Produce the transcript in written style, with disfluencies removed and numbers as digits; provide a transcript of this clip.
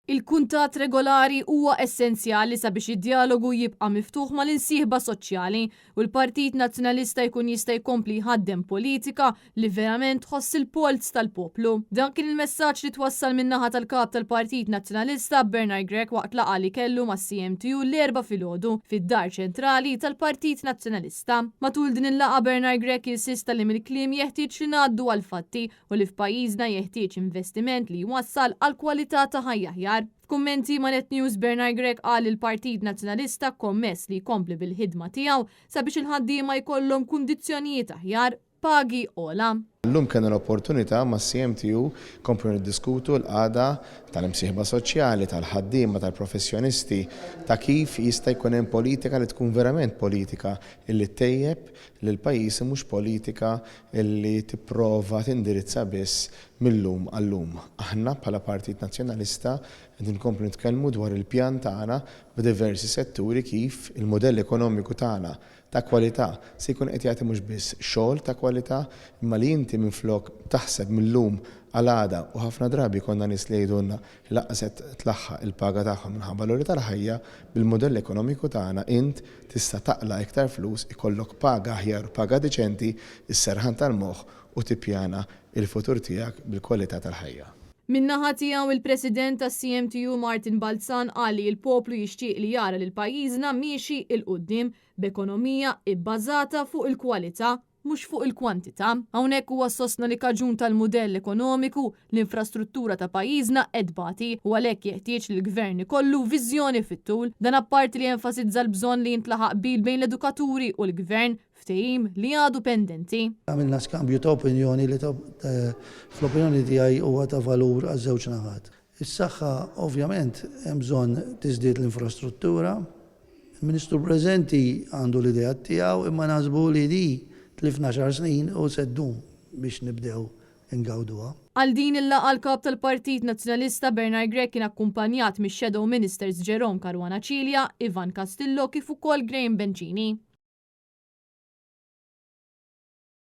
Il-kuntatt regolari huwa essenzjali sabiex id-dialogu jibqa' miftuħ mal-insieħba soċjali u l-Partit Nazzjonalista jkun jista' jkompli jħaddem politika li verament tħoss il-polz tal-poplu. Dan kien il-messaġġ li twassal min-naħa tal-kap tal-Partit Nazzjonalista Bernard Grech waqt laqgħa li kellu mas-CMTU l-erba' filgħodu fid-Dar Ċentrali tal-Partit Nazzjonalista. Matul din il-laqgħa Bernard Grech insista li mill-kliem jeħtieġ li ngħaddu għall-fatti u li f'pajjiżna jeħtieġ investiment li jwassal għal kwalità ta' ħajja aħjar. F'kummenti ma' Net News Bernard Grech qal il-Partit Nazzjonalista kommess li jkompli bil-ħidma tiegħu sabiex il-ħaddiema jkollhom kundizzjonijiet aħjar, pagi ola. Llum kien l-opportunità ma' CMTU komplu niddiskutu l-qagħda tal-imsieħba soċjali, tal-ħaddiema, tal-professjonisti ta' kif jista' jkun hemm politika li tkun verament politika illi tejjeb lil pajjiż mhux politika illi tipprova tindirizza biss mill-lum għall-lum. Aħna bħala Partit Nazzjonalista qegħdin nkomplu nitkellmu dwar il-pjan tagħna b'diversi setturi kif il-modell ekonomiku tagħna ta' kwalità se jkun qed jagħti mhux biss xogħol ta' kwalità imma li inti minflok taħseb mill-lum għal-għada u ħafna drabi konna nies li jgħidulna laqqaset tlaħħaq il-paga tagħhom minħabba l-uri tal-ħajja bil-modell ekonomiku tagħna int tista' taqla iktar flus ikollok paga aħjar u paga deċenti is-serħan tal-moħħ u tippjana il-futur tiegħek bil-kwalità tal-ħajja. Min-naħa tiegħu il-President tas-CMTU Martin Balzan qal li l-poplu jixtieq li jara lil pajjiżna miexi il qudiem b'ekonomija bbażata fuq il-kwalità mhux fuq il-kwantità. Hawnhekk huwa sostna li kaġun tal-mudell ekonomiku l-infrastruttura ta' pajjiżna qed bagħti u għalhekk jeħtieġ li l-Gvern ikollu viżjoni fit-tul. Dan apparti li jenfasizza l-bżonn li jintlaħaq bil bejn l-edukaturi u l-Gvern ftehim li għadu pendenti. Għamilna skambju ta' opinjoni li fl-opinjoni tiegħi huwa ta' valur għaż-żewġ naħat. Is-saħħa ovvjament hemm bżonn tiżdied l-infrastruttura. Il-Ministru preżenti għandu l-idea tiegħu imma naħsbu li di tlifna 10 snin u seddum biex nibdew ingawduha. Għal din il-laqgħa l-kap tal-Partit Nazzjonalista Bernard Grech kien akkumpanjat mix-Shadow Ministers Jerome Caruana Cilja, Ivan Castillo kif ukoll Graham Bencini.